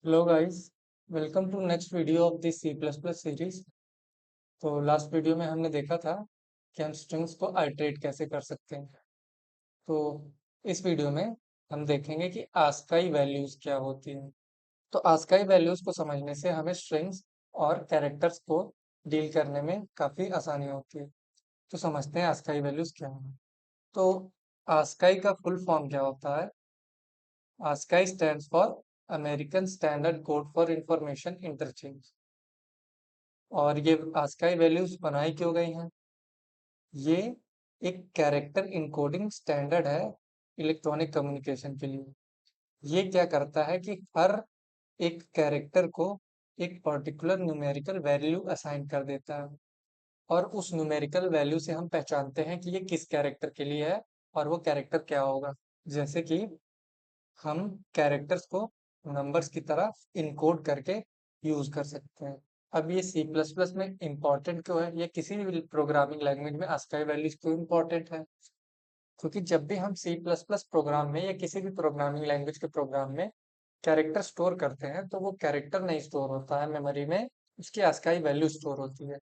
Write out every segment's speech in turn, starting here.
Hello guys, welcome to next video of this C plus plus series. तो last video में हमने देखा था कि हम स्ट्रिंग्स को आइटरेट कैसे कर सकते हैं। तो इस वीडियो में हम देखेंगे कि आस्काई वैल्यूज क्या होती हैं। तो आस्काई वैल्यूज को समझने से हमें स्ट्रिंग्स और कैरेक्टर्स को डील करने में काफ़ी आसानी होती है। तो समझते हैं आस्काई वैल्यूज क्या है। तो आस्काई का फुल फॉर्म क्या होता है? ASCII stands for American standard code for information interchange. और ये आस्काई वैल्यूज बनाई क्यों गई हैं? ये एक कैरेक्टर इनकोडिंग स्टैंडर्ड है इलेक्ट्रॉनिक कम्युनिकेशन के लिए। ये क्या करता है कि हर एक कैरेक्टर को एक पर्टिकुलर न्यूमेरिकल वैल्यू असाइन कर देता है, और उस न्यूमेरिकल वैल्यू से हम पहचानते हैं कि ये किस कैरेक्टर के लिए है और वो कैरेक्टर क्या होगा। जैसे कि हम कैरेक्टर्स को नंबर्स की तरह इनकोड करके यूज कर सकते हैं। अब ये सी प्लस प्लस में इम्पॉर्टेंट क्यों है, या किसी भी प्रोग्रामिंग लैंग्वेज में आस्काई वैल्यूज क्यों इम्पॉर्टेंट है? क्योंकि जब भी हम सी प्लस प्लस प्रोग्राम में या किसी भी प्रोग्रामिंग लैंग्वेज के प्रोग्राम में कैरेक्टर स्टोर करते हैं, तो वो कैरेक्टर नहीं स्टोर होता है मेमोरी में, उसकी आस्काई वैल्यू स्टोर होती है।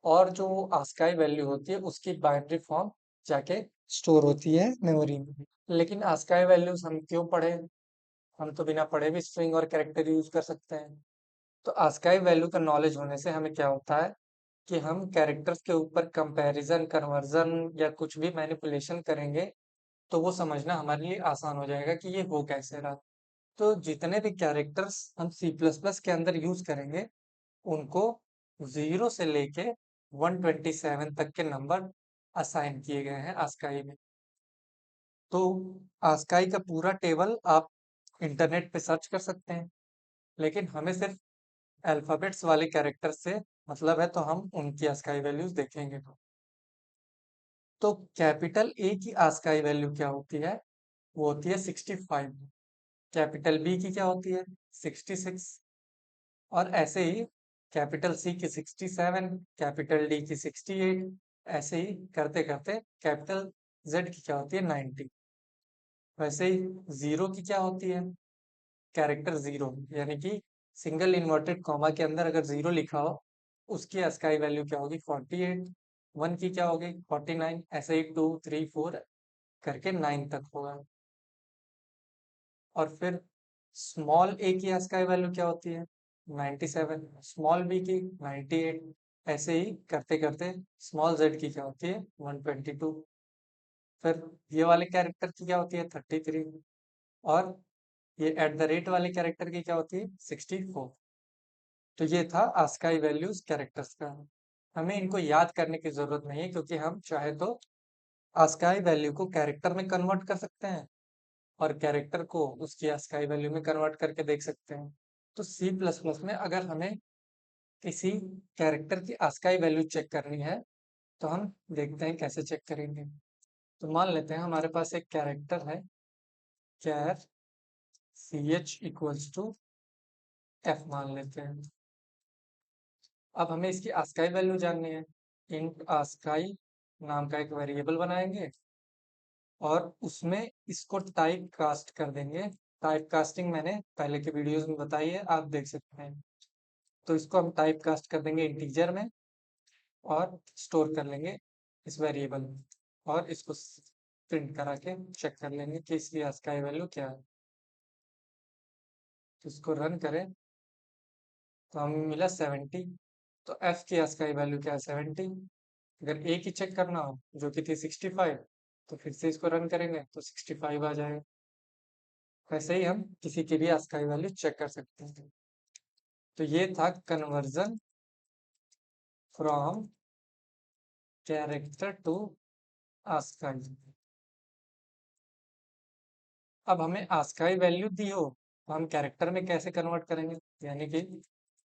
और जो आस्काई वैल्यू होती है उसकी बाइनरी फॉर्म जाके स्टोर होती है मेमोरी में। लेकिन आस्काई वैल्यूज हम क्यों पढ़े? हम तो बिना पढ़े भी स्ट्रिंग और कैरेक्टर यूज कर सकते हैं। तो आस्काई वैल्यू का नॉलेज होने से हमें क्या होता है कि हम कैरेक्टर्स के ऊपर कंपैरिजन, कन्वर्जन या कुछ भी मैनिपुलेशन करेंगे, तो वो समझना हमारे लिए आसान हो जाएगा कि ये हो कैसे रहा। तो जितने भी कैरेक्टर्स हम सी प्लस प्लस के अंदर यूज करेंगे, उनको 0 से लेके 127 तक के नंबर असाइन किए गए हैं आस्काई में। तो आस्काई का पूरा टेबल आप इंटरनेट पे सर्च कर सकते हैं, लेकिन हमें सिर्फ अल्फाबेट्स वाले कैरेक्टर से मतलब है, तो हम उनकी आस्काई वैल्यूज देखेंगे। तो कैपिटल ए की आस्काई वैल्यू क्या होती है? वो होती है 65। कैपिटल बी की क्या होती है? 66। और ऐसे ही कैपिटल सी की 67, कैपिटल डी की 68, ऐसे ही करते करते कैपिटल जेड की क्या होती है? 90। वैसे ही जीरो की क्या होती है? कैरेक्टर जीरो, यानी कि सिंगल इन्वर्टेड कॉमा के अंदर अगर जीरो लिखा हो, उसकी अस्काई वैल्यू क्या होगी? 48। वन की क्या होगी? 49। ऐसे ही 2 3 4 करके 9 तक होगा। और फिर स्मॉल ए की अस्काई वैल्यू क्या होती है? 97। स्मॉल बी की 98। ऐसे ही करते करते स्मॉल जेड की क्या होती है? 122। फिर ये वाले कैरेक्टर की क्या होती है? 33। और ये एट द रेट वाले कैरेक्टर की क्या होती है? 64। तो ये था आस्काई वैल्यूज कैरेक्टर्स का। हमें इनको याद करने की जरूरत नहीं है, क्योंकि हम चाहे तो आस्काई वैल्यू को कैरेक्टर में कन्वर्ट कर सकते हैं और कैरेक्टर को उसकी आस्काई वैल्यू में कन्वर्ट करके देख सकते हैं। तो सी प्लस प्लस में अगर हमें किसी कैरेक्टर की आस्काई वैल्यू चेक करनी है, तो हम देखते हैं कैसे चेक करेंगे। तो मान लेते हैं हमारे पास एक कैरेक्टर है, कैर C H equals to F मान लेते हैं। अब हमें इसकी आस्काई वैल्यू जाननी है। इंट आस्काई नाम का एक वेरिएबल बनाएंगे और उसमें इसको टाइप कास्ट कर देंगे। टाइप कास्टिंग मैंने पहले के वीडियोस में बताई है, आप देख सकते हैं। तो इसको हम टाइप कास्ट कर देंगे इंटीजर में और स्टोर कर लेंगे इस वेरिएबल में, और इसको प्रिंट करा के चेक कर लेंगे कि इसकी आस्काई वैल्यू क्या है। तो इसको रन करें तो हमें मिला 70। तो एफ की आस्काई वैल्यू क्या है? 70। अगर ए की चेक करना हो जो कि थी 65, तो फिर से इसको रन करेंगे तो 65 आ जाएगा। वैसे ही हम किसी की भी आस्काई वैल्यू चेक कर सकते हैं। तो ये था conversion from character to ASCII. अब हमें आस्काई वैल्यू दी हो, तो हम कैरेक्टर में कैसे कन्वर्ट करेंगे? यानी कि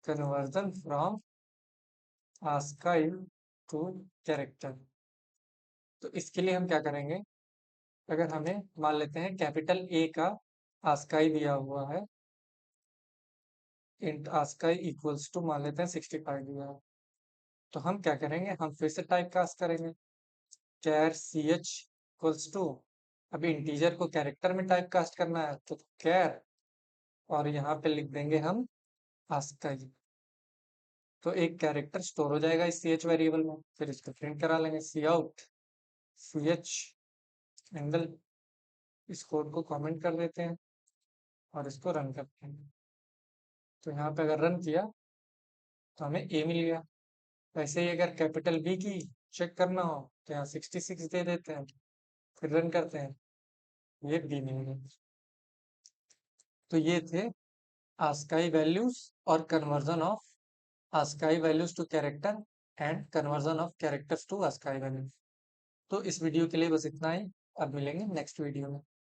conversion from ASCII to character. तो इसके लिए हम क्या करेंगे? अगर हमें मान लेते हैं कैपिटल ए का आस्काई दिया हुआ है, इंट आस्काई इक्वल्स टू मान लेते हैं 65 दिया है, तो हम क्या करेंगे? हम फिर से टाइप कास्ट करेंगे कैर सी एच इक्वल्स टू, अभी इंटीजर को कैरेक्टर में टाइप कास्ट करना है, तो कैर और यहाँ पे लिख देंगे हम ASCII। तो एक कैरेक्टर स्टोर हो जाएगा इस ch वेरिएबल में, फिर इसको प्रिंट करा लेंगे सी आउट ch एंगल। इस कोड को कमेंट कर देते हैं और इसको रन करते हैं। तो यहाँ पे अगर रन किया तो हमें ए मिल गया। वैसे ही अगर कैपिटल बी की चेक करना हो तो यहाँ 66 दे देते हैं, फिर रन करते हैं, ये बी मिल गया। तो ये थे ASCII वैल्यूज और conversion of ASCII values to character and conversion of characters to ASCII values. तो इस वीडियो के लिए बस इतना ही। अब मिलेंगे नेक्स्ट वीडियो में।